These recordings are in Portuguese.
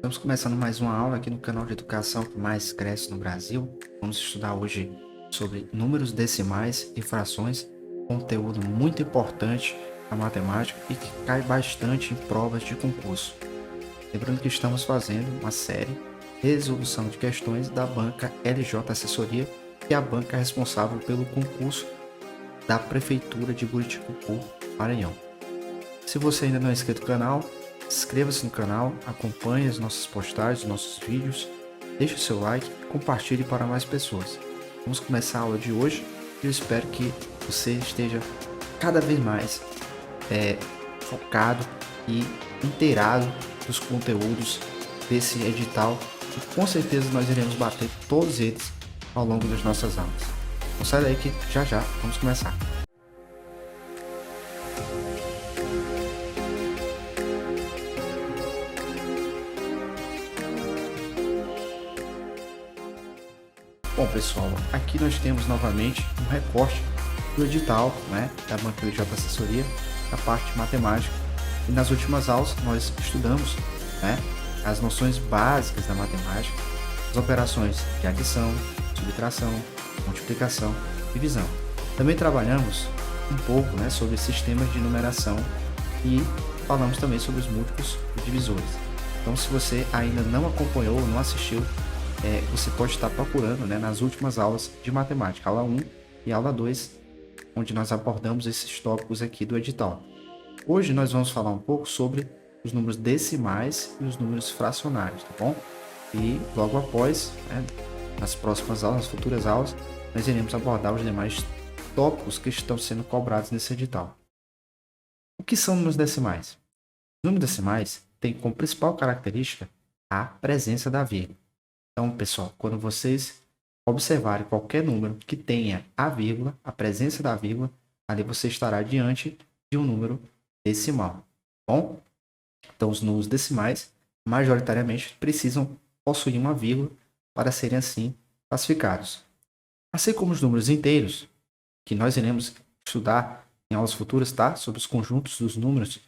Estamos começando mais uma aula aqui no canal de educação que mais cresce no Brasil. Vamos estudar hoje sobre números decimais e frações, conteúdo muito importante na matemática e que cai bastante em provas de concurso. Lembrando que estamos fazendo uma série Resolução de Questões da banca LJ Assessoria, que é a banca responsável pelo concurso da Prefeitura de Buriticupu, Maranhão. Se você ainda não é inscrito no canal, inscreva-se no canal, acompanhe as nossas postagens, nossos vídeos, deixe o seu like e compartilhe para mais pessoas. Vamos começar a aula de hoje e eu espero que você esteja cada vez mais focado e inteirado dos conteúdos desse edital e com certeza nós iremos bater todos eles ao longo das nossas aulas. Então sai daí que já vamos começar. Bom pessoal, aqui nós temos novamente um recorte do edital, da banca LJ Assessoria, da parte matemática. E nas últimas aulas nós estudamos, as noções básicas da matemática, as operações de adição, subtração, multiplicação e divisão. Também trabalhamos um pouco, sobre sistemas de numeração e falamos também sobre os múltiplos e divisores. Então, se você ainda não acompanhou ou não assistiu, você pode estar procurando nas últimas aulas de matemática, aula 1 e aula 2, onde nós abordamos esses tópicos aqui do edital. Hoje nós vamos falar um pouco sobre os números decimais e os números fracionários, tá bom? E logo após, nas próximas aulas, nas futuras aulas, nós iremos abordar os demais tópicos que estão sendo cobrados nesse edital. O que são números decimais? Os números decimais têm como principal característica a presença da vírgula. Então, pessoal, quando vocês observarem qualquer número que tenha a vírgula, a presença da vírgula, ali você estará diante de um número decimal. Bom? Então, os números decimais, majoritariamente, precisam possuir uma vírgula para serem assim classificados. Assim como os números inteiros, que nós iremos estudar em aulas futuras, tá? Sobre os conjuntos dos números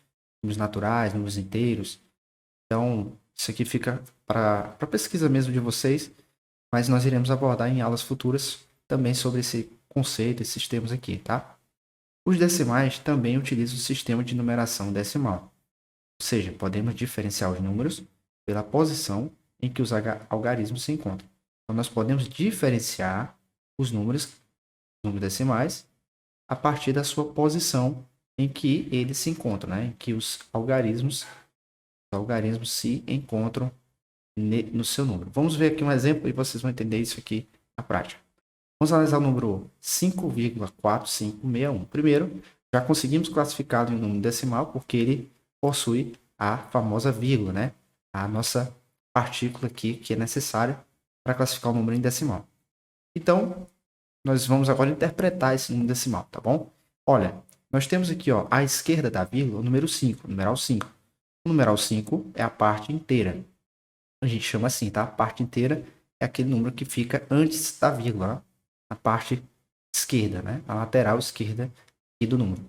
naturais, números inteiros. Então, isso aqui fica para pesquisa mesmo de vocês, mas nós iremos abordar em aulas futuras também sobre esse conceito, esses termos aqui, tá? Os decimais também utilizam o sistema de numeração decimal, ou seja, podemos diferenciar os números pela posição em que os algarismos se encontram. Então, nós podemos diferenciar os números decimais a partir da sua posição em que eles se encontram, em que os algarismos se encontram no seu número. Vamos ver aqui um exemplo e vocês vão entender isso aqui na prática. Vamos analisar o número 5,4561. Primeiro, já conseguimos classificá-lo em um número decimal porque ele possui a famosa vírgula, a nossa partícula aqui que é necessária para classificar o número em decimal. Então, nós vamos agora interpretar esse número decimal, tá bom? Olha, nós temos aqui, à esquerda da vírgula, o número 5, o numeral 5. O numeral 5 é a parte inteira. A gente chama assim, tá? A parte inteira é aquele número que fica antes da vírgula, na parte esquerda, a lateral esquerda aqui do número.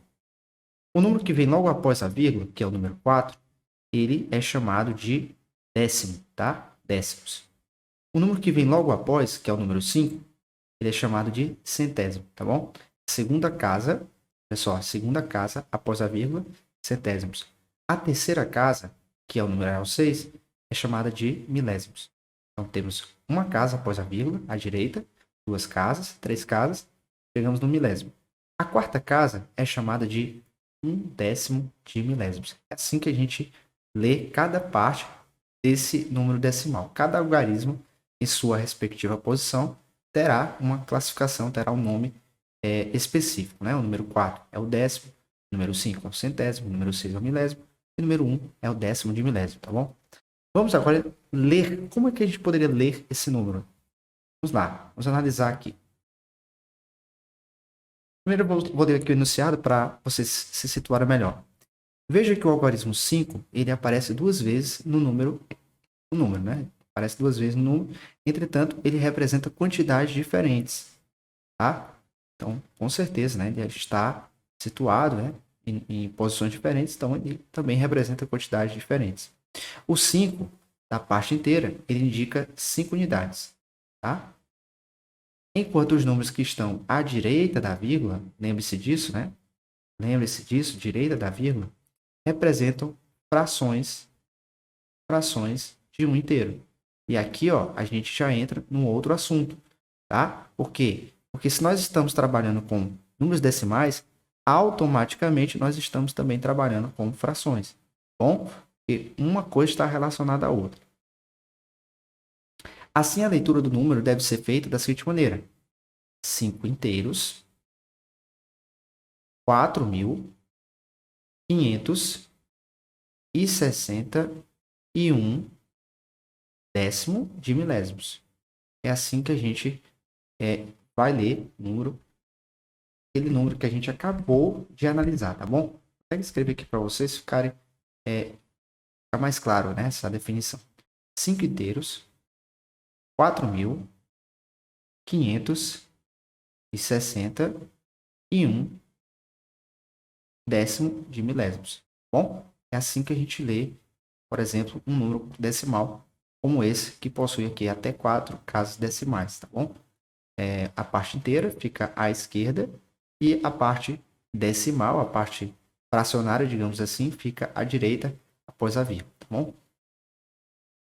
O número que vem logo após a vírgula, que é o número 4, ele é chamado de décimo, tá? Décimos. O número que vem logo após, que é o número 5, ele é chamado de centésimo, tá bom? Segunda casa, pessoal, segunda casa após a vírgula, centésimos. A terceira casa, que é o numeral 6, é chamada de milésimos. Então, temos uma casa após a vírgula, à direita, duas casas, três casas, chegamos no milésimo. A quarta casa é chamada de 1/10 de milésimos. É assim que a gente lê cada parte desse número decimal. Cada algarismo, em sua respectiva posição, terá uma classificação, terá um nome específico. O número 4 é o décimo, o número 5 é o centésimo, o número 6 é o milésimo, e o número 1 é o décimo de milésimo, tá bom? Vamos agora ler. Como é que a gente poderia ler esse número? Vamos lá, vamos analisar aqui. Primeiro eu vou ler aqui o enunciado para vocês se situarem melhor. Veja que o algarismo 5, ele aparece duas vezes no número, Aparece duas vezes no número, entretanto, ele representa quantidades diferentes, tá? Então, com certeza, ele está situado, em posições diferentes, então ele também representa quantidades diferentes. O 5, da parte inteira, ele indica 5 unidades, tá? Enquanto os números que estão à direita da vírgula, lembre-se disso, né? Lembre-se disso, direita da vírgula, representam frações de um inteiro. E aqui, ó, a gente já entra num outro assunto, tá? Por quê? Porque se nós estamos trabalhando com números decimais, automaticamente nós estamos também trabalhando com frações, bom? E uma coisa está relacionada à outra. Assim, a leitura do número deve ser feita da seguinte maneira: 5 inteiros, 4.561 décimo de milésimos. É assim que a gente vai ler aquele número que a gente acabou de analisar, tá bom? Vou escrever aqui para vocês ficar mais claro, né, essa definição. 5 inteiros, 4.561 décimo de milésimos. Bom, é assim que a gente lê, por exemplo, um número decimal como esse, que possui aqui até 4 casas decimais, tá bom? A parte inteira fica à esquerda e a parte decimal, a parte fracionária, digamos assim, fica à direita após a vírgula, tá bom?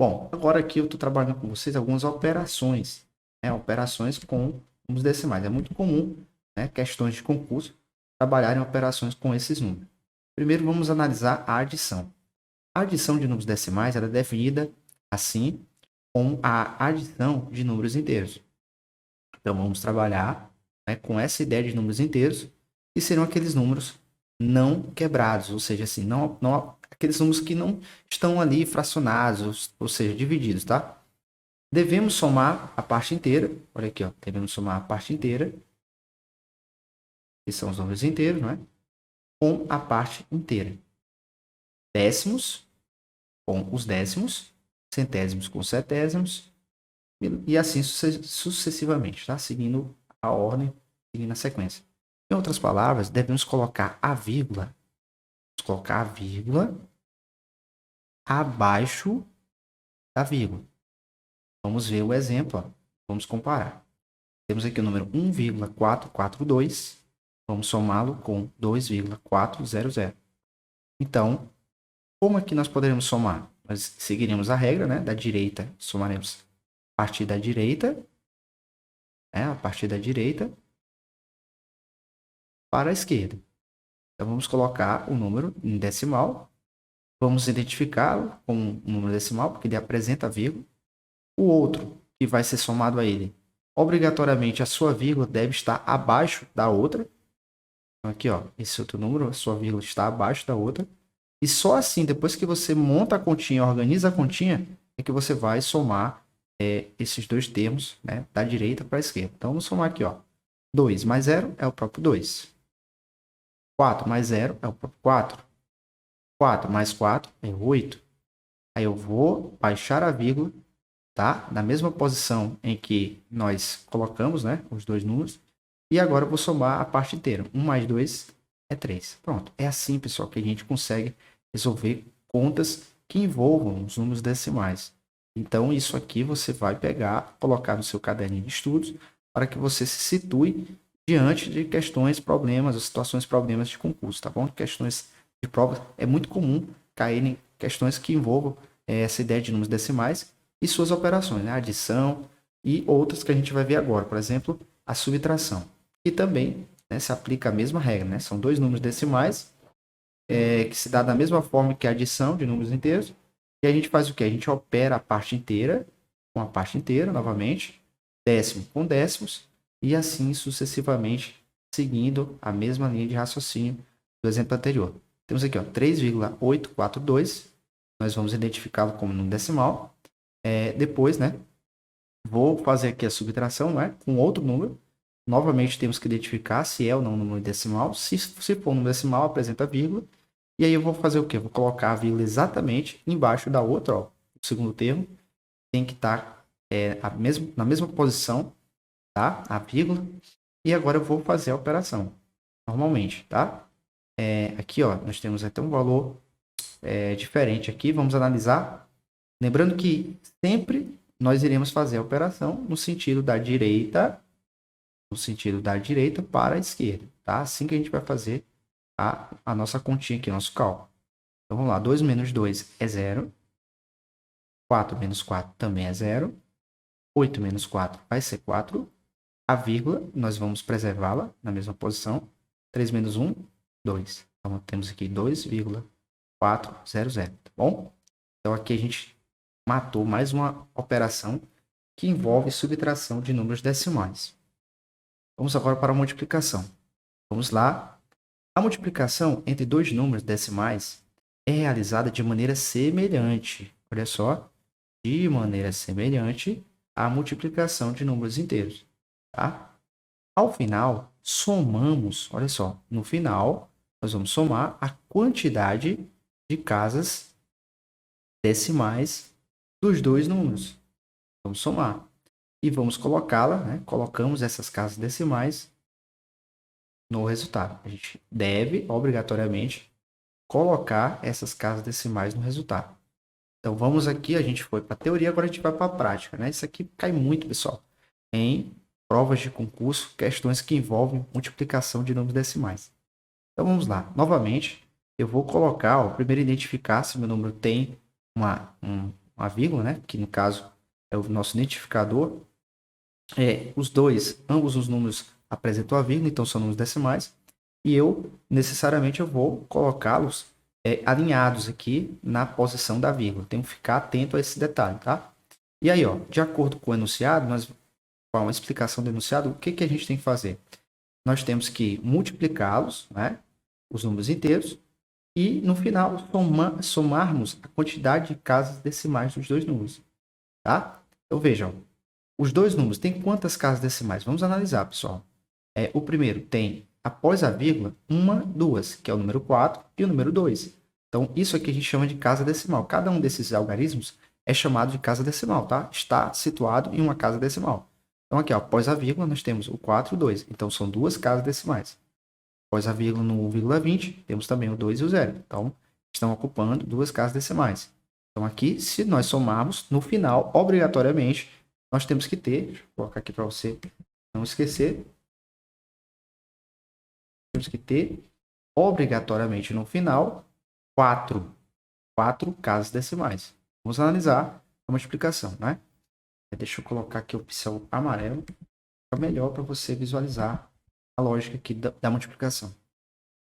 Bom, agora aqui eu estou trabalhando com vocês algumas operações, né? Operações com números decimais. É muito comum, né, questões de concurso trabalharem operações com esses números. Primeiro, vamos analisar a adição. A adição de números decimais ela é definida assim como a adição de números inteiros. Então, vamos trabalhar, né, com essa ideia de números inteiros, que serão aqueles números não quebrados, ou seja, assim, aqueles números que não estão ali fracionados, ou seja, divididos, tá? Devemos somar a parte inteira, olha aqui, ó, devemos somar a parte inteira, que são os números inteiros, não é? Com a parte inteira. Décimos com os décimos, centésimos com setésimos, e assim sucessivamente, tá? Seguindo a ordem, seguindo a sequência. Em outras palavras, devemos colocar a vírgula, abaixo da vírgula. Vamos ver o exemplo, ó. Vamos comparar. Temos aqui o número 1,442, vamos somá-lo com 2,400. Então, como aqui nós poderemos somar? Nós seguiremos a regra, né? Da direita, somaremos a partir da direita, né? A partir da direita para a esquerda. Então, vamos colocar o número em decimal. Vamos identificá-lo como um número decimal, porque ele apresenta a vírgula. O outro que vai ser somado a ele, obrigatoriamente a sua vírgula deve estar abaixo da outra. Então, aqui, ó, esse outro número, a sua vírgula está abaixo da outra. E só assim, depois que você monta a continha, organiza a continha, é que você vai somar esses dois termos, né, da direita para a esquerda. Então, vamos somar aqui, ó. 2 mais 0 é o próprio 2. 4 mais 0 é o próprio 4. 4 mais 4 é 8. Aí eu vou baixar a vírgula, tá? Na mesma posição em que nós colocamos, né, os dois números. E agora eu vou somar a parte inteira. 1 mais 2 é 3. Pronto. É assim, pessoal, que a gente consegue resolver contas que envolvam os números decimais. Então, isso aqui você vai pegar, colocar no seu caderninho de estudos, para que você se situe diante de questões, problemas, ou situações, problemas de concurso, tá bom? Questões de provas. É muito comum cair em questões que envolvam essa ideia de números decimais e suas operações, né? Adição e outras que a gente vai ver agora. Por exemplo, a subtração. E também, né, se aplica a mesma regra, né? São dois números decimais que se dá da mesma forma que a adição de números inteiros. E a gente faz o quê? A gente opera a parte inteira com a parte inteira, novamente, décimo com décimos, e assim sucessivamente, seguindo a mesma linha de raciocínio do exemplo anterior. Temos aqui, ó, 3,842, nós vamos identificá-lo como número decimal. Depois, né, vou fazer aqui a subtração, não é? Com outro número. Novamente temos que identificar se é ou não um número decimal. Se for um número decimal, apresenta vírgula. E aí eu vou fazer o quê? Vou colocar a vírgula exatamente embaixo da outra, ó. O segundo termo tem que estar na mesma posição, tá? A vírgula. E agora eu vou fazer a operação normalmente, tá? Aqui, ó, nós temos até um valor diferente aqui. Vamos analisar Lembrando que sempre nós iremos fazer a operação no sentido da direita, para a esquerda, tá? Assim que a gente vai fazer a nossa continha aqui, nosso cálculo. Então vamos lá, 2 menos 2 é 0. 4 menos 4 também é 0. 8 menos 4 vai ser 4. A vírgula, nós vamos preservá-la na mesma posição. 3 menos 1, 2. Então temos aqui 2,400, tá bom? Então aqui a gente matou mais uma operação que envolve subtração de números decimais. Vamos agora para a multiplicação. Vamos lá. A multiplicação entre dois números decimais é realizada de maneira semelhante. Olha só, de maneira semelhante à multiplicação de números inteiros, tá? Ao final, somamos, olha só, no final, nós vamos somar a quantidade de casas decimais dos dois números. Vamos somar. E vamos colocá-la, né? Colocamos essas casas decimais no resultado. A gente deve, obrigatoriamente, colocar essas casas decimais no resultado. Então, vamos aqui, a gente foi para a teoria, agora a gente vai para a prática, né? Isso aqui cai muito, pessoal, em provas de concurso, questões que envolvem multiplicação de números decimais. Então, vamos lá. Novamente, eu vou colocar, ó, primeiro identificar se meu número tem uma vírgula, né? Que no caso é o nosso identificador. Ambos os números apresentam a vírgula, então são números decimais. E eu, necessariamente, eu vou colocá-los alinhados aqui na posição da vírgula. Tenho que ficar atento a esse detalhe, tá? E aí, ó, de acordo com o enunciado, com a explicação do enunciado, o que a gente tem que fazer? Nós temos que multiplicá-los, né? Os números inteiros, e no final somarmos a quantidade de casas decimais dos dois números, tá? Então vejam, os dois números têm quantas casas decimais? Vamos analisar, pessoal. O primeiro tem, após a vírgula, 1, 2, que é o número 4 e o número 2. Então, isso aqui a gente chama de casa decimal. Cada um desses algarismos é chamado de casa decimal, tá? Está situado em uma casa decimal. Então, aqui, ó, após a vírgula, nós temos o 4 e o 2. Então, são duas casas decimais. Após a vírgula no 1,20, temos também o 2 e o 0. Então, estão ocupando duas casas decimais. Então, aqui, se nós somarmos, no final, obrigatoriamente, nós temos que ter, deixa eu colocar aqui para você não esquecer, temos que ter, obrigatoriamente, no final, quatro casas decimais. Vamos analisar a multiplicação, né? Deixa eu colocar aqui o pincel amarelo, fica melhor para você visualizar a lógica aqui da multiplicação.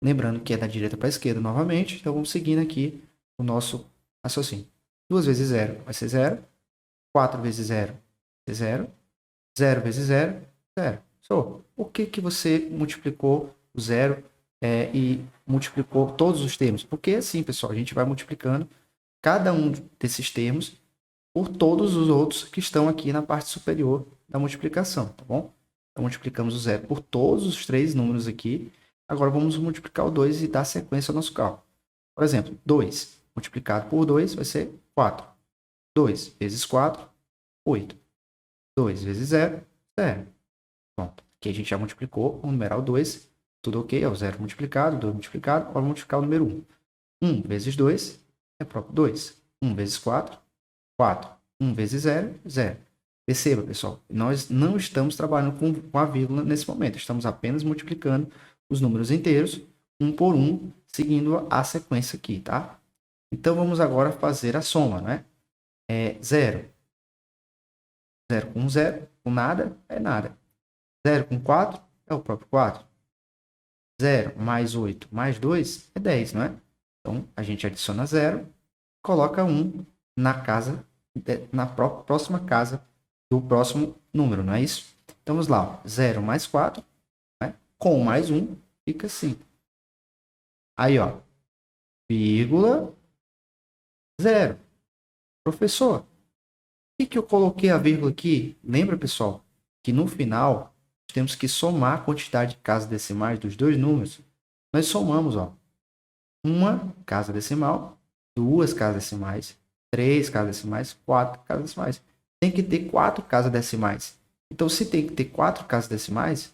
Lembrando que é da direita para a esquerda novamente, então vamos seguindo aqui o nosso raciocínio. 2 vezes 0 vai ser 0, 4 vezes 0 vai ser 0, 0 vezes 0, 0. So, por que você multiplicou o 0 e multiplicou todos os termos? Porque assim, pessoal, a gente vai multiplicando cada um desses termos por todos os outros que estão aqui na parte superior da multiplicação, tá bom? Então, multiplicamos o 0 por todos os três números aqui. Agora, vamos multiplicar o 2 e dar sequência ao nosso cálculo. Por exemplo, 2 multiplicado por 2 vai ser 4. 2 vezes 4, 8. 2 vezes 0, 0. Pronto. Aqui a gente já multiplicou o numeral 2. Tudo ok, é o 0 multiplicado, 2 multiplicado. Agora multiplicar o número 1. 1 vezes 2 é próprio 2. 1 vezes 4, 4. 1 vezes 0, 0. Perceba, pessoal, nós não estamos trabalhando com a vírgula nesse momento. Estamos apenas multiplicando os números inteiros, um por um, seguindo a sequência aqui, tá? Então, vamos agora fazer a soma, né? 0. 0 com 0, com nada, é nada. 0 com 4, é o próprio 4. 0 mais 8 mais 2 é 10, não é? Então, a gente adiciona 0, coloca 1 na próxima casa do próximo número, não é isso? Então, vamos lá. Ó. 0 mais 4, né? Com mais 1, fica 5. Aí, ó, vírgula, 0. Professor, por que eu coloquei a vírgula aqui? Lembra, pessoal, que no final temos que somar a quantidade de casas decimais dos dois números. Nós somamos, ó, uma casa decimal, duas casas decimais, 3 casas decimais, 4 casas decimais. Tem que ter 4 casas decimais. Então, se tem que ter 4 casas decimais,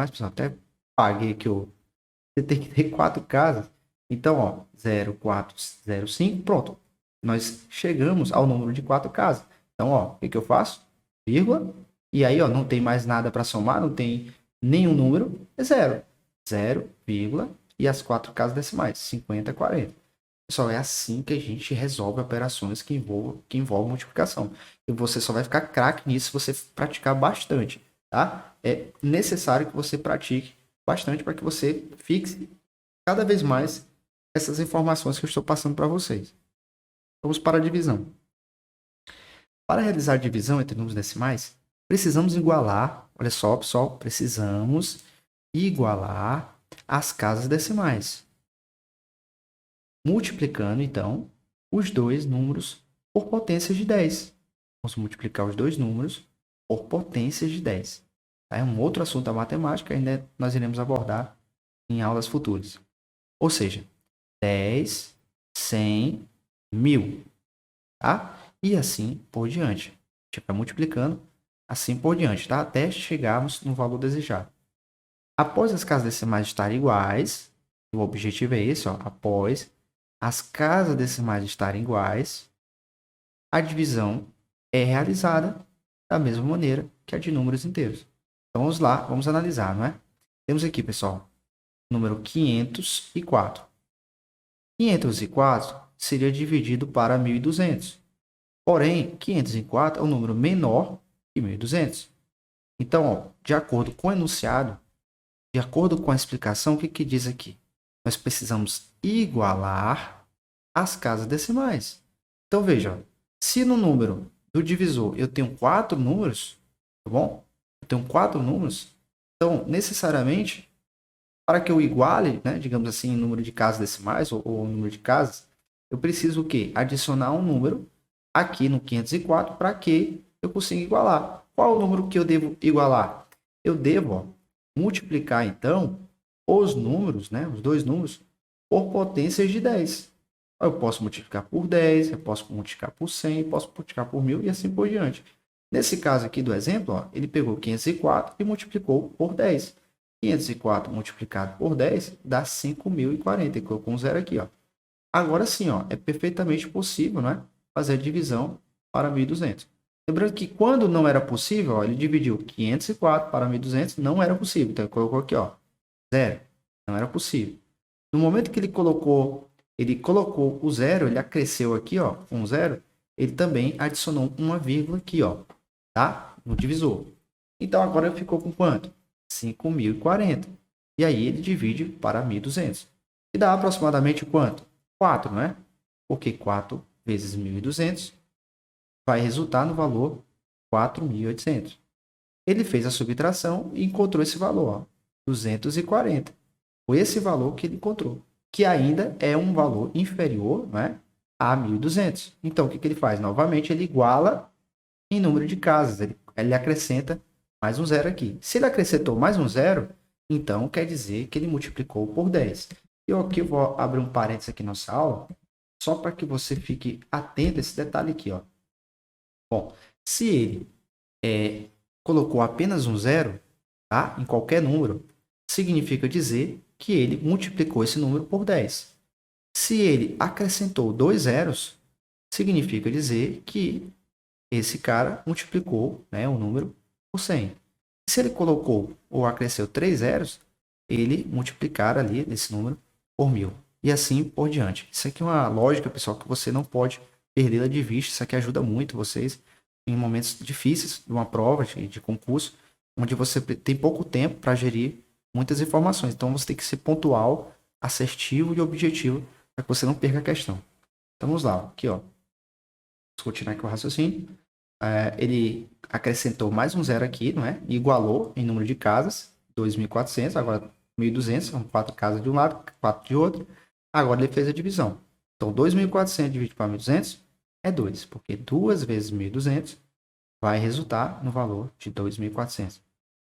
pessoal, até paguei aqui você tem que ter 4 casas. Então, ó, 0,405, pronto. Nós chegamos ao número de 4 casas. Então, ó, o que que eu faço? Vírgula. E aí, ó, não tem mais nada para somar, não tem nenhum número, é zero. Zero, vírgula, e as 4 casas decimais, 50, 40. Pessoal, é assim que a gente resolve operações que envolvem multiplicação. E você só vai ficar craque nisso se você praticar bastante, tá? É necessário que você pratique bastante para que você fixe cada vez mais essas informações que eu estou passando para vocês. Vamos para a divisão. Para realizar a divisão entre números decimais, precisamos igualar, olha só, pessoal, precisamos igualar as casas decimais. Multiplicando, então, os dois números por potências de 10. Vamos multiplicar os dois números por potências de 10. É um outro assunto da matemática, ainda nós iremos abordar em aulas futuras. Ou seja, 10, 100, 1000. Tá? E assim por diante. A gente vai multiplicando assim por diante, tá? Até chegarmos no valor desejado. Após as casas decimais estarem iguais, o objetivo é esse, ó, após as casas decimais estarem iguais, a divisão é realizada da mesma maneira que a de números inteiros. Então vamos lá, vamos analisar, não é? Temos aqui, pessoal, o número 504. 504 seria dividido para 1.200. Porém, 504 é um número menor que 1.200. Então, ó, de acordo com o enunciado, de acordo com a explicação, o que que diz aqui? Nós precisamos igualar as casas decimais. Então, veja, ó, se no número do divisor eu tenho 4 números, tá bom? Eu tenho 4 números, então, necessariamente, para que eu iguale, né, digamos assim, o número de casas decimais ou o número de casas, eu preciso o quê? Adicionar um número aqui no 504 para que eu consiga igualar. Qual o número que eu devo igualar? Eu devo, ó, multiplicar, então, os números, né, os dois números, por potências de 10. Eu posso multiplicar por 10, eu posso multiplicar por 100, posso multiplicar por 1000 e assim por diante. Nesse caso aqui do exemplo, ó, ele pegou 504 e multiplicou por 10. 504 multiplicado por 10 dá 5.040. E colocou um zero aqui, ó. Agora sim, ó, é perfeitamente possível, né, fazer a divisão para 1.200. Lembrando que quando não era possível, ó, ele dividiu 504 para 1.200, não era possível. Então ele colocou aqui, ó, zero. Não era possível. No momento que ele colocou o zero, ele acresceu aqui, ó, um zero, ele também adicionou uma vírgula aqui, ó, tá? No divisor. Então agora ficou com quanto? 5.040. E aí ele divide para 1.200. E dá aproximadamente quanto? 4, né? Porque 4 vezes 1.200 vai resultar no valor 4.800. Ele fez a subtração e encontrou esse valor, ó, 240. Foi esse valor que ele encontrou, que ainda é um valor inferior, né, a 1.200. Então, o que que ele faz? Novamente, ele iguala em número de casas. Ele acrescenta mais um zero aqui. Se ele acrescentou mais um zero, então quer dizer que ele multiplicou por 10. Eu aqui vou abrir um parênteses aqui na nossa aula, só para que você fique atento a esse detalhe aqui, ó. Bom, se ele colocou apenas um zero, tá, em qualquer número, significa dizer que ele multiplicou esse número por 10. Se ele acrescentou dois zeros, significa dizer que esse cara multiplicou, né, o número por 100. Se ele colocou ou acresceu 3 zeros, ele multiplicar ali esse número por 1000. E assim por diante. Isso aqui é uma lógica, pessoal, que você não pode perder de vista. Isso aqui ajuda muito vocês em momentos difíceis de uma prova, de concurso, onde você tem pouco tempo para gerir muitas informações. Então você tem que ser pontual, assertivo e objetivo para que você não perca a questão. Então vamos lá, aqui, ó. Vamos continuar aqui o raciocínio. Ele acrescentou mais um zero aqui, não é? E igualou em número de casas, 2.400, agora 1.200, são 4 casas de um lado, 4 de outro. Agora ele fez a divisão. Então 2.400 dividido para 1.200 é 2, porque 2 vezes 1.200 vai resultar no valor de 2.400.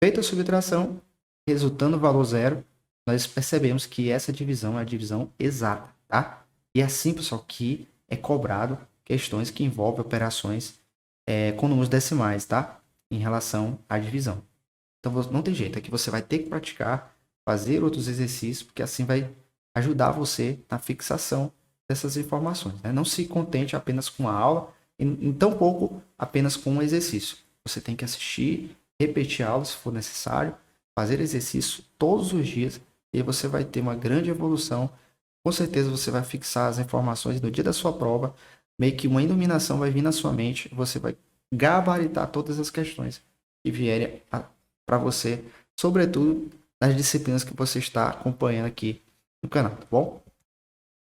Feita a subtração, resultando o valor zero, nós percebemos que essa divisão é a divisão exata, tá? E é assim, pessoal, que é cobrado questões que envolvem operações com números decimais, tá? Em relação à divisão. Então, não tem jeito, aqui você vai ter que praticar, fazer outros exercícios, porque assim vai ajudar você na fixação dessas informações, né? Não se contente apenas com a aula e tampouco apenas com um exercício. Você tem que assistir, repetir a aula se for necessário, fazer exercício todos os dias e você vai ter uma grande evolução. Com certeza você vai fixar as informações no dia da sua prova, meio que uma iluminação vai vir na sua mente, você vai gabaritar todas as questões que vierem para você, sobretudo nas disciplinas que você está acompanhando aqui no canal, tá bom?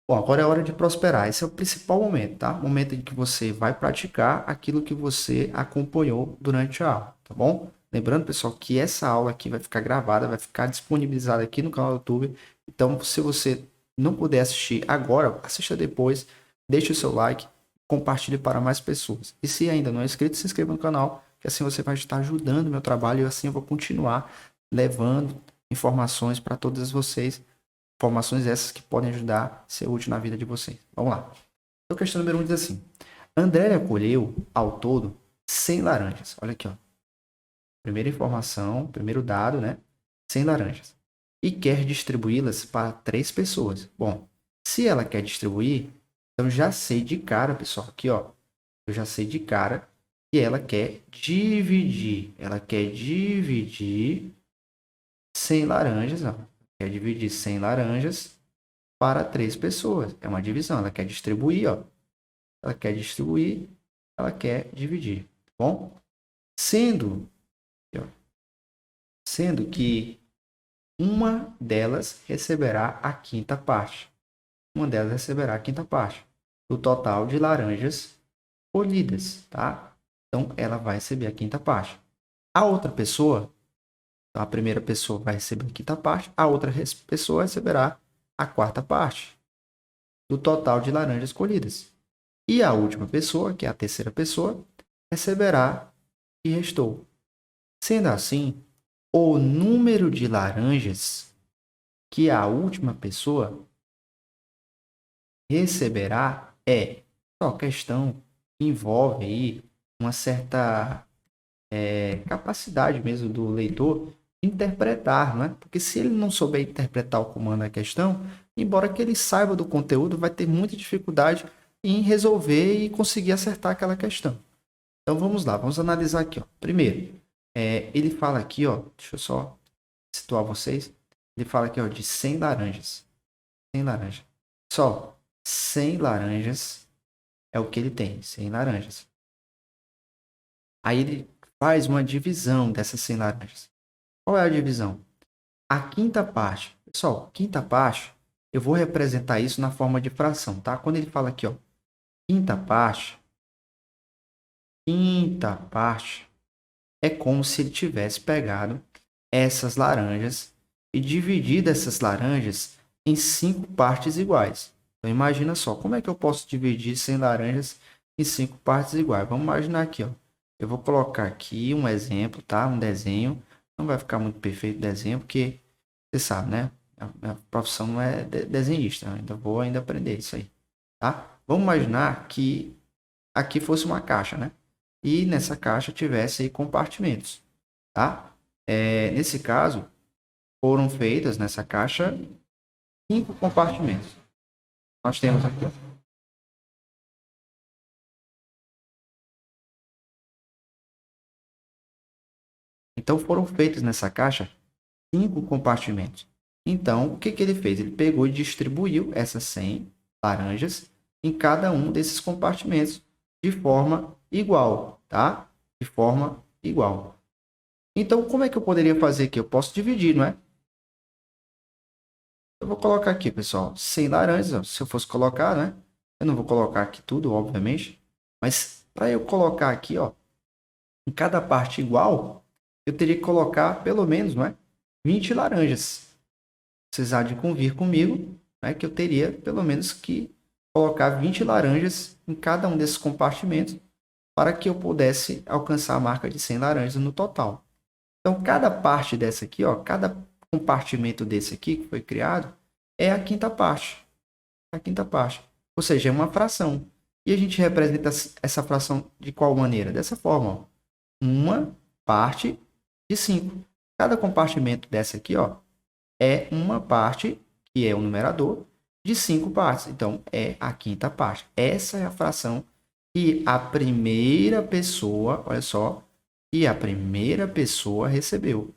Bom, agora é hora de prosperar. Esse é o principal momento, tá? O momento em que você vai praticar aquilo que você acompanhou durante a aula, tá bom? Lembrando, pessoal, que essa aula aqui vai ficar gravada, vai ficar disponibilizada aqui no canal do YouTube. Então, se você não puder assistir agora, assista depois, deixe o seu like, compartilhe para mais pessoas. E se ainda não é inscrito, se inscreva no canal, que assim você vai estar ajudando o meu trabalho e assim eu vou continuar levando informações para todos vocês. Informações essas que podem ajudar a ser útil na vida de vocês. Vamos lá. Então, questão número 1 diz assim. Andréia colheu, ao todo, 100 laranjas. Olha aqui, ó. Primeira informação, primeiro dado, né? 100 laranjas. E quer distribuí-las para 3 pessoas. Bom, se ela quer distribuir, então já sei de cara, pessoal, aqui, ó. Eu já sei de cara que ela quer dividir. Ela quer dividir 100 laranjas, ó. Quer dividir 100 laranjas para 3 pessoas. É uma divisão. Ela quer distribuir, ó. Ela quer distribuir, ela quer dividir. Tá bom? Sendo que uma delas receberá a quinta parte. Uma delas receberá a quinta parte do total de laranjas colhidas, tá? Então, ela vai receber a quinta parte. A outra pessoa, então a primeira pessoa vai receber a quinta parte, a outra pessoa receberá a quarta parte do total de laranjas colhidas. E a última pessoa, que é a terceira pessoa, receberá o que restou. Sendo assim, o número de laranjas que a última pessoa receberá é só questão que envolve aí uma certa capacidade mesmo do leitor de interpretar, né? Porque se ele não souber interpretar o comando da questão, embora que ele saiba do conteúdo, vai ter muita dificuldade em resolver e conseguir acertar aquela questão. Então vamos lá, vamos analisar aqui, ó. Primeiro, ele fala aqui, ó, deixa eu só situar vocês. Ele fala aqui, ó, de 100 laranjas. 100 laranjas. Só 100 laranjas é o que ele tem, 100 laranjas. Aí ele faz uma divisão dessas 100 laranjas. Qual é a divisão? A quinta parte. Pessoal, quinta parte, eu vou representar isso na forma de fração, tá? Quando ele fala aqui, ó, quinta parte é como se ele tivesse pegado essas laranjas e dividido essas laranjas em 5 partes iguais. Então, imagina só, como é que eu posso dividir 100 laranjas em 5 partes iguais? Vamos imaginar aqui, ó. Eu vou colocar aqui um exemplo, tá? Um desenho. Não vai ficar muito perfeito o desenho, porque você sabe, né? A profissão não é desenhista. Eu vou ainda aprender isso aí, tá? Vamos imaginar que aqui fosse uma caixa, né? E nessa caixa tivesse aí compartimentos, tá? Nesse caso, foram feitas nessa caixa 5 compartimentos. Nós temos aqui, ó. Então, foram feitos nessa caixa 5 compartimentos. Então, o que ele fez? Ele pegou e distribuiu essas 100 laranjas em cada um desses compartimentos de forma igual, tá? De forma igual. Então, como é que eu poderia fazer aqui? Eu posso dividir, não é? Eu vou colocar aqui, pessoal, 100 laranjas. Ó, se eu fosse colocar, né? Eu não vou colocar aqui tudo, obviamente. Mas para eu colocar aqui, ó, em cada parte igual, eu teria que colocar pelo menos, não é? 20 laranjas. Vocês há de convir comigo, né, que eu teria pelo menos que colocar 20 laranjas em cada um desses compartimentos para que eu pudesse alcançar a marca de 100 laranjas no total. Então, cada parte dessa aqui, ó, cada compartimento desse aqui que foi criado é a quinta parte. A quinta parte. Ou seja, é uma fração. E a gente representa essa fração de qual maneira? Dessa forma, ó. Uma parte de 5. Cada compartimento dessa aqui, ó, é uma parte que é o numerador, de 5 partes. Então, é a quinta parte. Essa é a fração que a primeira pessoa, olha só, que a primeira pessoa recebeu.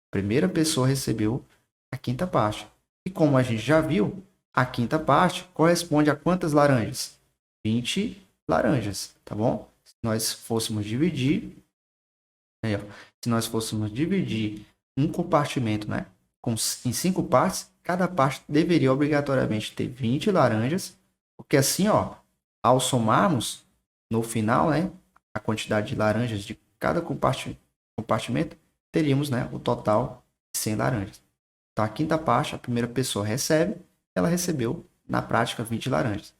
A primeira pessoa recebeu a quinta parte. E como a gente já viu, a quinta parte corresponde a quantas laranjas? 20 laranjas, tá bom? Se nós fôssemos dividir, aí, ó, se nós fôssemos dividir um compartimento, né, em 5 partes, cada parte deveria obrigatoriamente ter 20 laranjas, porque assim, ó, ao somarmos no final, né, a quantidade de laranjas de cada compartimento, teríamos, né, o total de 100 laranjas. Então, a quinta parte, a primeira pessoa recebe, ela recebeu, na prática, 20 laranjas.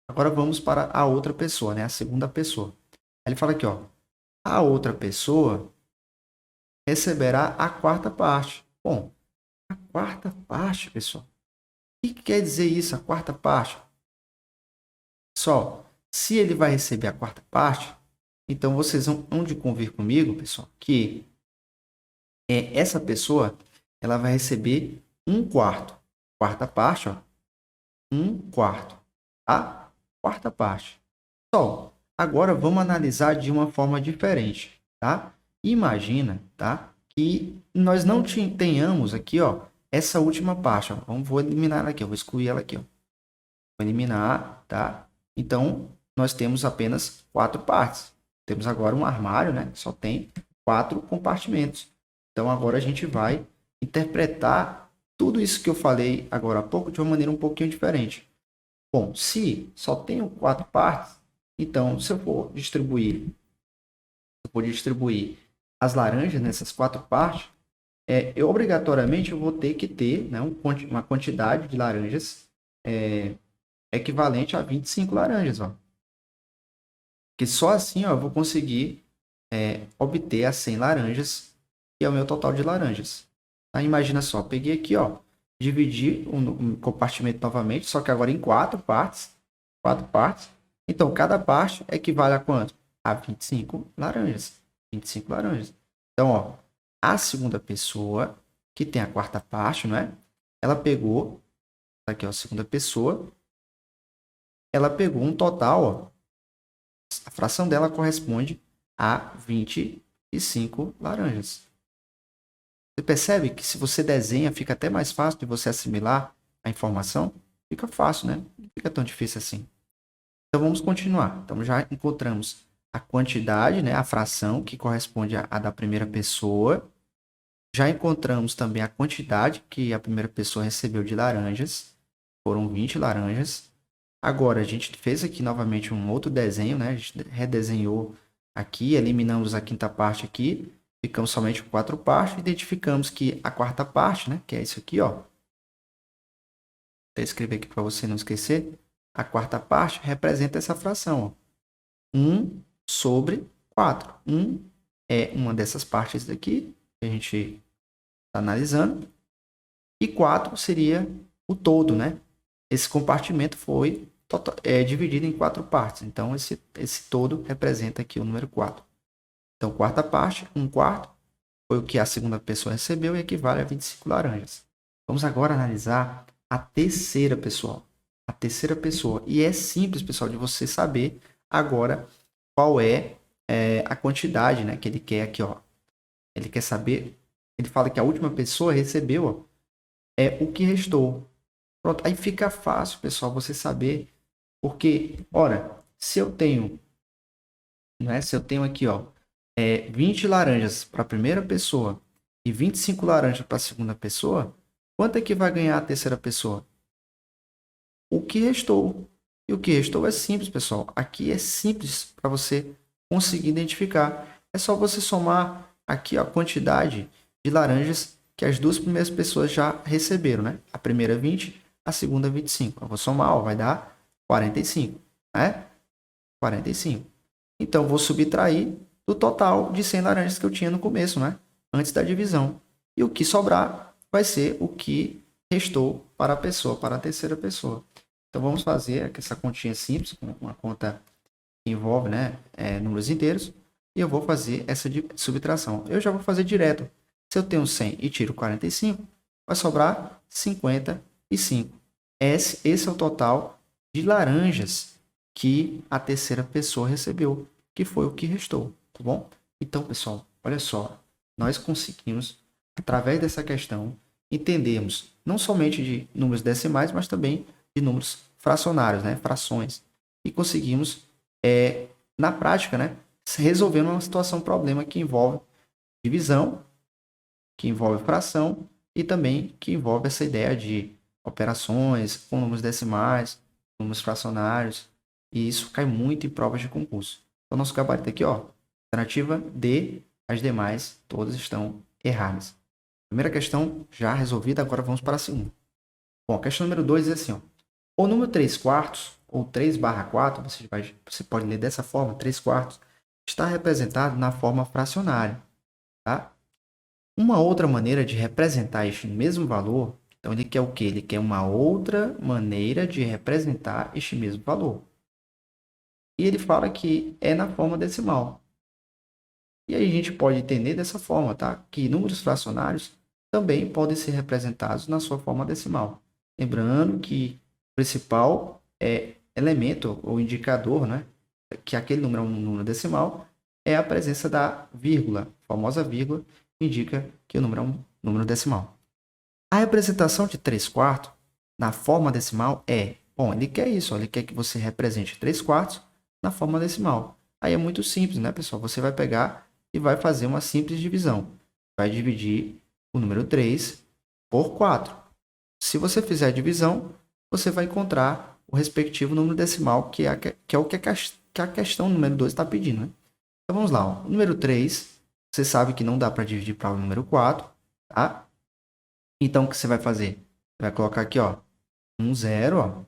Agora vamos para a outra pessoa, né, a segunda pessoa. Ele fala aqui, ó, a outra pessoa receberá a quarta parte. Bom, a quarta parte, pessoal. O que quer dizer isso, a quarta parte? Pessoal, se ele vai receber a quarta parte, então vocês vão de convir comigo, pessoal, que essa pessoa ela vai receber um quarto. Quarta parte, ó, um quarto. A quarta parte. Pessoal, agora vamos analisar de uma forma diferente, tá? Imagina, tá? Que nós não tenhamos aqui, ó, essa última parte, ó. Vou eliminar ela aqui, eu vou excluir ela aqui, ó. Vou eliminar, tá? Então, nós temos apenas 4 partes. Temos agora um armário, né? Só tem 4 compartimentos. Então, agora a gente vai interpretar tudo isso que eu falei agora há pouco de uma maneira um pouquinho diferente. Bom, se só tenho 4 partes, então, se eu for distribuir as laranjas nessas 4 partes, eu obrigatoriamente vou ter que ter, né, uma quantidade de laranjas equivalente a 25 laranjas, ó. Porque só assim, ó, eu vou conseguir obter as 100 laranjas, que é o meu total de laranjas. Tá? Imagina só, peguei aqui, ó, dividi um compartimento novamente, só que agora em 4 partes. 4 partes. Então, cada parte equivale a quanto? A 25 laranjas. 25 laranjas. Então, ó, a segunda pessoa, que tem a quarta parte, não é? Ela pegou, aqui ó, a segunda pessoa, ela pegou um total, ó, a fração dela corresponde a 25 laranjas. Você percebe que se você desenha, fica até mais fácil de você assimilar a informação? Fica fácil, né? Não fica tão difícil assim. Então, vamos continuar. Então, já encontramos a quantidade, né? A fração que corresponde à da primeira pessoa. Já encontramos também a quantidade que a primeira pessoa recebeu de laranjas. Foram 20 laranjas. Agora, a gente fez aqui novamente um outro desenho, né? A gente redesenhou aqui, eliminamos a quinta parte aqui. Ficamos somente com 4 partes. Identificamos que a quarta parte, né? Que é isso aqui, ó. Vou escrever aqui para você não esquecer. A quarta parte representa essa fração, ó. 1 sobre 4. 1 é uma dessas partes daqui que a gente está analisando. E 4 seria o todo, né? Esse compartimento foi dividido em 4 partes. Então, esse todo representa aqui o número 4. Então, quarta parte, 1 quarto, foi o que a segunda pessoa recebeu e equivale a 25 laranjas. Vamos agora analisar a terceira pessoa. A terceira pessoa. E é simples, pessoal, de você saber agora qual é a quantidade, né, que ele quer aqui, ó. Ele quer saber, ele fala que a última pessoa recebeu, ó, o que restou. Pronto, aí fica fácil, pessoal, você saber, porque, ora, se eu tenho, né, se eu tenho aqui, ó, 20 laranjas para a primeira pessoa e 25 laranjas para a segunda pessoa, quanto é que vai ganhar a terceira pessoa? O que restou. E o que restou é simples, pessoal. Aqui é simples para você conseguir identificar. É só você somar aqui ó, a quantidade de laranjas que as duas primeiras pessoas já receberam, né? A primeira 20, a segunda 25. Eu vou somar, ó, vai dar 45, né? 45. Então, vou subtrair do total de 100 laranjas que eu tinha no começo, né? Antes da divisão. E o que sobrar vai ser o que restou para a pessoa, para a terceira pessoa. Então, vamos fazer essa continha simples, uma conta que envolve, né, números inteiros, e eu vou fazer essa subtração. Eu já vou fazer direto. Se eu tenho 100 e tiro 45, vai sobrar 50 e 5. Esse é o total de laranjas que a terceira pessoa recebeu, que foi o que restou, tá bom? Então, pessoal, olha só, nós conseguimos, através dessa questão, entendermos não somente de números decimais, mas também de números fracionários, né? Frações. E conseguimos, na prática, né? Resolver uma situação, problema que envolve divisão, que envolve fração e também que envolve essa ideia de operações com números decimais, números fracionários, e isso cai muito em provas de concurso. Então, nosso gabarito aqui, ó, alternativa D, as demais todas estão erradas. Primeira questão já resolvida, agora vamos para a segunda. Bom, a questão número 2 é assim, ó. O número 3 quartos, ou 3/4, você pode ler dessa forma, 3 quartos, está representado na forma fracionária, tá? Uma outra maneira de representar este mesmo valor, então ele quer o quê? Ele quer uma outra maneira de representar este mesmo valor. E ele fala que é na forma decimal. E aí a gente pode entender dessa forma, tá? Que números fracionários também podem ser representados na sua forma decimal. Lembrando que o principal elemento ou indicador, né? Que aquele número é um número decimal, é a presença da vírgula, a famosa vírgula, que indica que o número é um número decimal. A representação de 3 quartos na forma decimal bom, ele quer isso, ele quer que você represente 3 quartos na forma decimal. Aí é muito simples, né, pessoal? Você vai pegar e vai fazer uma simples divisão. Vai dividir o número 3 por 4. Se você fizer a divisão, você vai encontrar o respectivo número decimal, que é o que a questão número 2 está pedindo, né? Então vamos lá. Ó. O número 3, você sabe que não dá para dividir para o número 4, tá? Então o que você vai fazer? Você vai colocar aqui, ó, um zero, ó.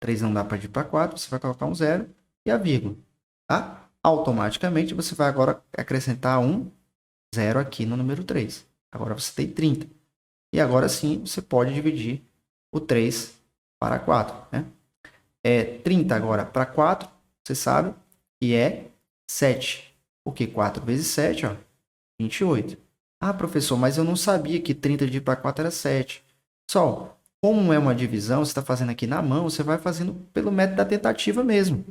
3 não dá para dividir para 4, você vai colocar um zero e a vírgula, tá? Automaticamente você vai agora acrescentar um zero aqui no número 3. Agora você tem 30. E agora sim você pode dividir o 3 para 4, né? 30 agora para 4, você sabe que é 7. Porque 4 vezes 7, ó, 28. Ah, professor, mas eu não sabia que 30 dividido para 4 era 7. Só, como é uma divisão, você está fazendo aqui na mão, você vai fazendo pelo método da tentativa mesmo,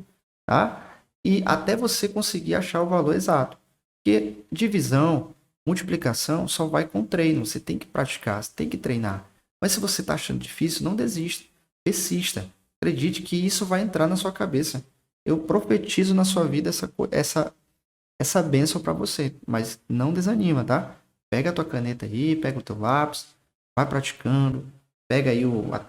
tá? E até você conseguir achar o valor exato. Porque divisão, multiplicação, só vai com treino. Você tem que praticar, você tem que treinar. Mas se você está achando difícil, não desista. Persista. Acredite que isso vai entrar na sua cabeça. Eu profetizo na sua vida essa bênção para você. Mas não desanima, tá? Pega a tua caneta aí, pega o teu lápis, vai praticando, pega aí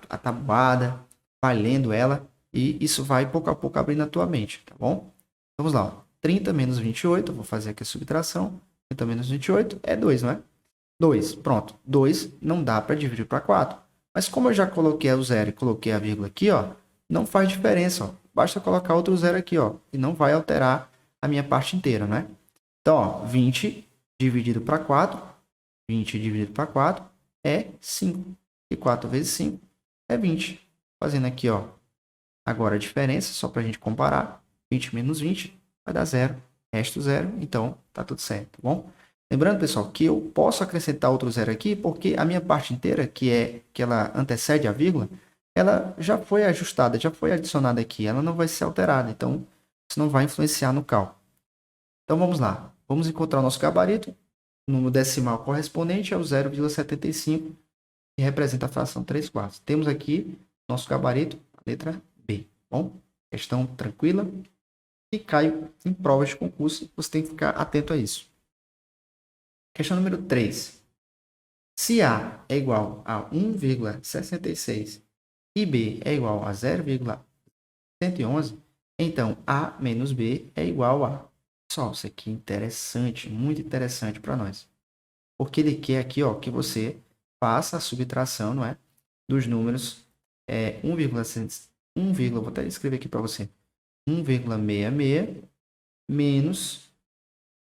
a tabuada, vai lendo ela e isso vai pouco a pouco abrindo a tua mente, tá bom? Vamos lá, ó. 30 menos 28, eu vou fazer aqui a subtração. 30 menos 28 é 2, não é? 2, pronto. 2 não dá para dividir para 4. Mas como eu já coloquei o zero e coloquei a vírgula aqui, ó, não faz diferença, ó. Basta colocar outro zero aqui, ó, e não vai alterar a minha parte inteira, né? Então, ó, 20 dividido para 4, 20 dividido para 4 é 5. E 4 vezes 5 é 20. Fazendo aqui, ó, agora a diferença, só para a gente comparar, 20 menos 20 vai dar 0, resto 0, então tá tudo certo, tá bom? Lembrando, pessoal, que eu posso acrescentar outro zero aqui, porque a minha parte inteira, que ela antecede a vírgula, ela já foi ajustada, já foi adicionada aqui, ela não vai ser alterada, então isso não vai influenciar no cálculo. Então vamos lá, vamos encontrar o nosso gabarito, o número decimal correspondente é o 0,75, que representa a fração 3 quartos. Temos aqui nosso gabarito, a letra B, bom? Questão tranquila e cai em provas de concurso, você tem que ficar atento a isso. Questão número 3. Se A é igual a 1,66 e B é igual a 0,111, então A menos B é igual a... Pessoal, isso aqui é interessante, muito interessante para nós. Porque ele quer aqui, ó, que você faça a subtração, não é? Dos números 1, vou até escrever aqui para você. 1,66 menos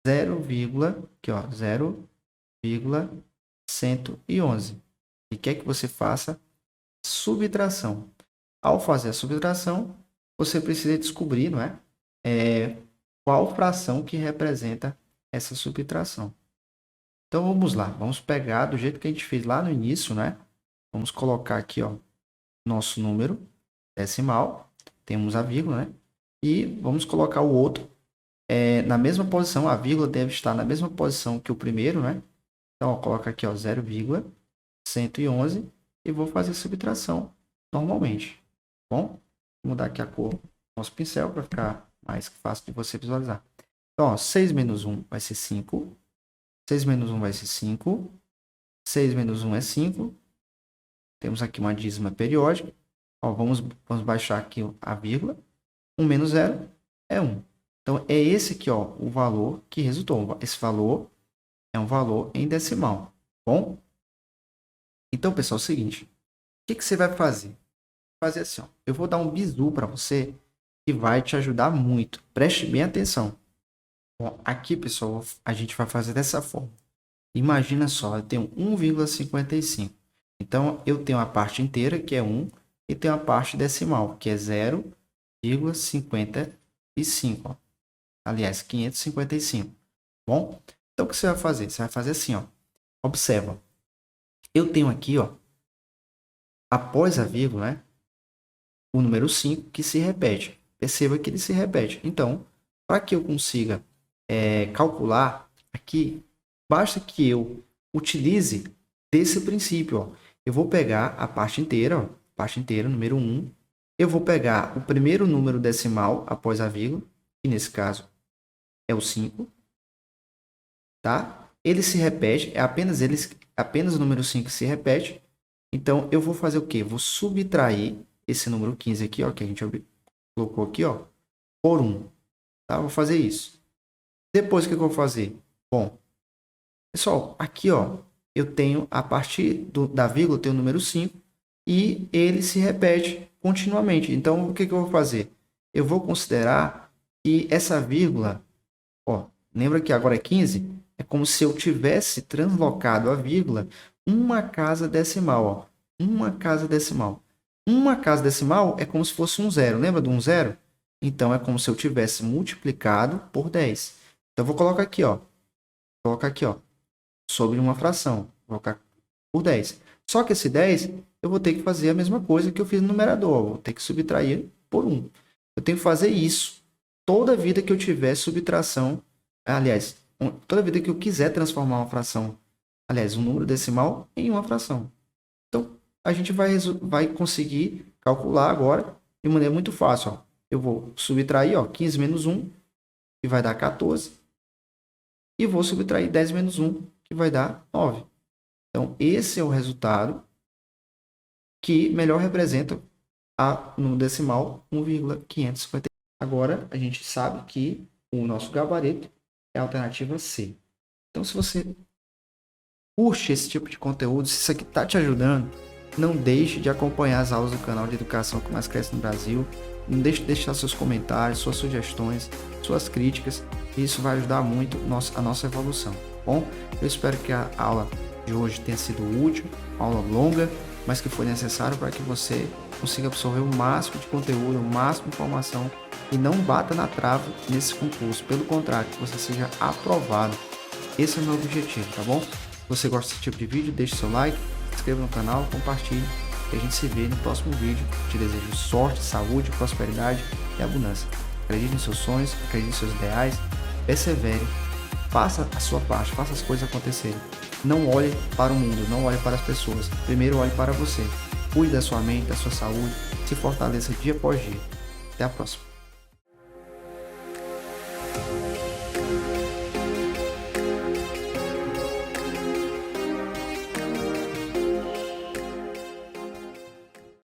0,111. E quer que você faça subtração. Ao fazer a subtração, você precisa descobrir, não é? Qual fração que representa essa subtração. Então vamos lá, vamos pegar do jeito que a gente fez lá no início, né? Vamos colocar aqui, ó, nosso número decimal. Temos a vírgula, né? E vamos colocar o outro na mesma posição. A vírgula deve estar na mesma posição que o primeiro, né? Então, ó, coloca aqui, ó, 0,111 e vou fazer a subtração normalmente. Bom, vou mudar aqui a cor do nosso pincel para ficar mais fácil de você visualizar. Então, ó, 6 menos 1 vai ser 5. 6 menos 1 vai ser 5. 6 menos 1 é 5. Temos aqui uma dízima periódica. Ó, vamos baixar aqui a vírgula. 1 menos 0 é 1. Então, é esse aqui, ó, o valor que resultou. Esse valor é um valor em decimal. Bom? Então, pessoal, é o seguinte. O que você vai fazer? Fazer assim, ó. Eu vou dar um bizu para você que vai te ajudar muito. Preste bem atenção. Bom, aqui, pessoal, a gente vai fazer dessa forma. Imagina só, eu tenho 1,55. Então, eu tenho a parte inteira, que é 1, e tenho a parte decimal, que é 0,55. Ó. Aliás, 555. Bom, então o que você vai fazer? Você vai fazer assim, ó. Observa. Eu tenho aqui, ó, após a vírgula, né, o número 5 que se repete. Perceba que ele se repete. Então, para que eu consiga calcular aqui, basta que eu utilize desse princípio. Ó. Eu vou pegar a parte inteira, ó, parte inteira, número 1. Eu vou pegar o primeiro número decimal após a vírgula, que nesse caso é o 5. Tá? Ele se repete, apenas o número 5 se repete. Então, eu vou fazer o quê? Vou subtrair esse número 15 aqui, ó, que a gente colocou aqui, ó, por 1. Tá? Vou fazer isso. Depois, o que eu vou fazer? Bom, pessoal, aqui, ó, eu tenho, a partir da vírgula, eu tenho o número 5 e ele se repete continuamente. Então, o que eu vou fazer? Eu vou considerar que essa vírgula, ó, lembra que agora é 15? É como se eu tivesse translocado a vírgula uma casa decimal, ó. Uma casa decimal. Uma casa decimal é como se fosse um zero. Lembra de um zero? Então, é como se eu tivesse multiplicado por 10. Então, eu vou colocar aqui, ó. Sobre uma fração. Vou colocar por 10. Só que esse 10, eu vou ter que fazer a mesma coisa que eu fiz no numerador. Vou ter que subtrair por 1. Eu tenho que fazer isso toda vida que eu tiver subtração. Aliás, toda vida que eu quiser transformar uma fração, aliás, um número decimal em uma fração. Então, a gente vai conseguir calcular agora de maneira muito fácil. Ó. Eu vou subtrair, ó, 15 menos 1, que vai dar 14. E vou subtrair 10 menos 1, que vai dar 9. Então, esse é o resultado que melhor representa no decimal 1,550. Agora, a gente sabe que o nosso gabarito é a alternativa C. Então, se você curte esse tipo de conteúdo, se isso aqui está te ajudando, não deixe de acompanhar as aulas do canal de educação que mais cresce no Brasil. Não deixe de deixar seus comentários, suas sugestões, suas críticas. Isso vai ajudar muito a nossa evolução. Bom, eu espero que a aula de hoje tenha sido útil, uma aula longa, mas que foi necessário para que você consiga absorver o máximo de conteúdo, o máximo de informação e não bata na trave nesse concurso. Pelo contrário, que você seja aprovado. Esse é o meu objetivo, tá bom? Se você gosta desse tipo de vídeo, deixe seu like, se inscreva no canal, compartilhe e a gente se vê no próximo vídeo. Te desejo sorte, saúde, prosperidade e abundância. Acredite em seus sonhos, acredite em seus ideais, persevere, faça a sua parte, faça as coisas acontecerem. Não olhe para o mundo, não olhe para as pessoas. Primeiro olhe para você. Cuide da sua mente, da sua saúde, se fortaleça dia após dia. Até a próxima.